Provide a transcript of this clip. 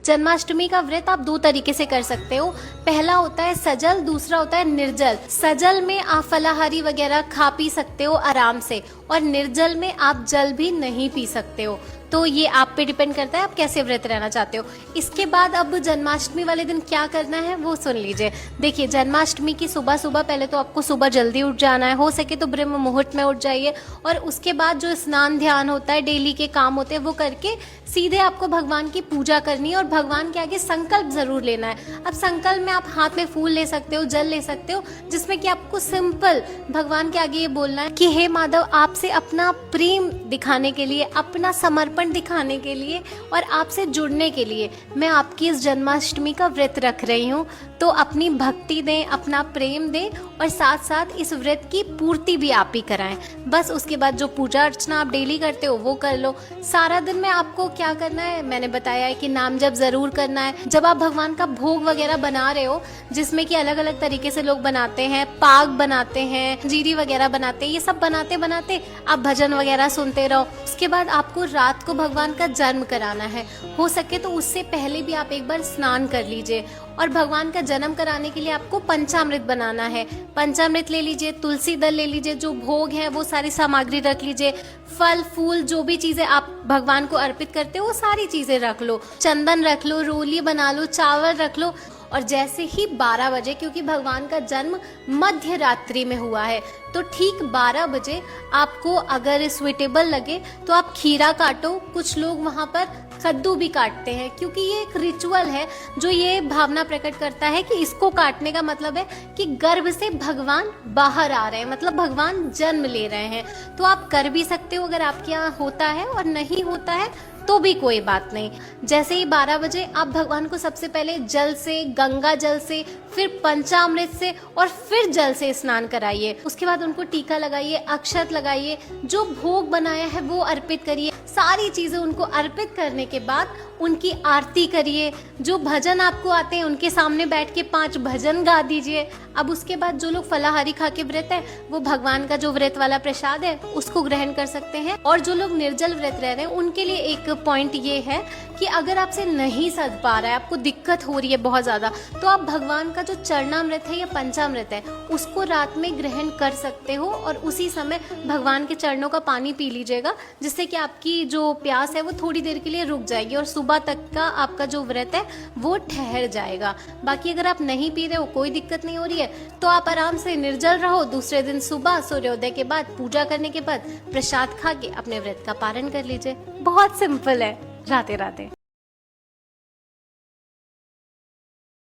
जन्माष्टमी का व्रत आप दो तरीके से कर सकते हो। पहला होता है सजल, दूसरा होता है निर्जल। सजल में आप फलाहारी वगैरह खा पी सकते हो आराम से, और निर्जल में आप जल भी नहीं पी सकते हो। तो ये आप पे डिपेंड करता है आप कैसे व्रत रहना चाहते हो। इसके बाद अब जन्माष्टमी वाले दिन क्या करना है वो सुन लीजिए। देखिए, जन्माष्टमी की सुबह सुबह पहले तो आपको सुबह जल्दी उठ जाना है, हो सके तो ब्रह्म मुहूर्त में उठ जाइए, और उसके बाद जो स्नान ध्यान होता है, डेली के काम होते हैं, वो करके सीधे आपको भगवान की पूजा करनी है और भगवान के आगे संकल्प जरूर लेना है। अब संकल्प में आप हाथ में फूल ले सकते हो, जल ले सकते हो, जिसमें कि आपको सिंपल भगवान के आगे ये बोलना है कि हे माधव, आपसे अपना प्रेम दिखाने के लिए, अपना समर्पण दिखाने के लिए और आपसे जुड़ने के लिए मैं आपकी इस जन्माष्टमी का व्रत रख रही हूँ। तो अपनी भक्ति दें, अपना प्रेम दें, और साथ साथ इस व्रत की पूर्ति भी आप ही कराएं। बस उसके बाद जो पूजा अर्चना आप डेली करते हो वो कर लो। सारा दिन में आपको क्या करना है मैंने बताया है कि नाम जप जरूर करना है। जब आप भगवान का भोग वगैरह बना रहे हो, जिसमें कि अलग अलग तरीके से लोग बनाते हैं, पाग बनाते हैं, जीरी वगैरह बनाते हैं, ये सब बनाते बनाते आप भजन वगैरह सुनते रहो। उसके बाद आपको रात को भगवान का जन्म कराना है। हो सके तो उससे पहले भी आप एक बार स्नान कर लीजिए, और भगवान का जन्म कराने के लिए आपको पंचामृत बनाना है। पंचामृत ले लीजिए, तुलसी दल ले लीजिए, जो भोग है वो सारी सामग्री रख लीजिए, फल फूल जो भी चीजें आप भगवान को अर्पित करते हो वो सारी चीजें रख लो, चंदन रख लो, रोली बना लो, चावल रख लो। और जैसे ही 12 बजे, क्योंकि भगवान का जन्म मध्य रात्रि में हुआ है, तो ठीक 12 बजे आपको अगर स्वीटेबल लगे तो आप खीरा काटो। कुछ लोग वहाँ पर कद्दू भी काटते हैं, क्योंकि ये एक रिचुअल है जो ये भावना प्रकट करता है कि इसको काटने का मतलब है कि गर्भ से भगवान बाहर आ रहे हैं, मतलब भगवान जन्म ले रहे हैं। तो आप कर भी सकते हो अगर आपके यहाँ होता है, और नहीं होता है तो भी कोई बात नहीं। जैसे ही 12 बजे आप भगवान को सबसे पहले जल से, गंगा जल से, फिर पंचामृत से और फिर जल से स्नान कराइए। उसके बाद उनको टीका लगाइए, अक्षत लगाइए, जो भोग बनाया है वो अर्पित करिए। सारी चीजें उनको अर्पित करने के बाद उनकी आरती करिए। जो भजन आपको आते हैं उनके सामने बैठ के 5 भजन गा दीजिए। अब उसके बाद जो लोग फलाहारी खा के व्रत है वो भगवान का जो व्रत वाला प्रसाद है उसको ग्रहण कर सकते हैं। और जो लोग निर्जल व्रत रह रहे हैं उनके लिए एक पॉइंट ये है कि अगर आपसे नहीं सज पा रहा है, आपको दिक्कत हो रही है बहुत ज्यादा, तो आप भगवान का जो चरणामृत है या पंचामृत है उसको रात में ग्रहण कर सकते हो, और उसी समय भगवान के चरणों का पानी पी लीजिएगा, जिससे कि आपकी जो प्यास है वो थोड़ी देर के लिए रुक जाएगी और सुबह तक का आपका जो व्रत है वो ठहर जाएगा। बाकी अगर आप नहीं पी रहे हो, कोई दिक्कत नहीं हो रही है, तो आप आराम से निर्जल रहो। दूसरे दिन सुबह सूर्योदय के बाद, पूजा करने के बाद प्रसाद खा के अपने व्रत का पारण कर लीजिए। बहुत सिंपल है। राधे राधे।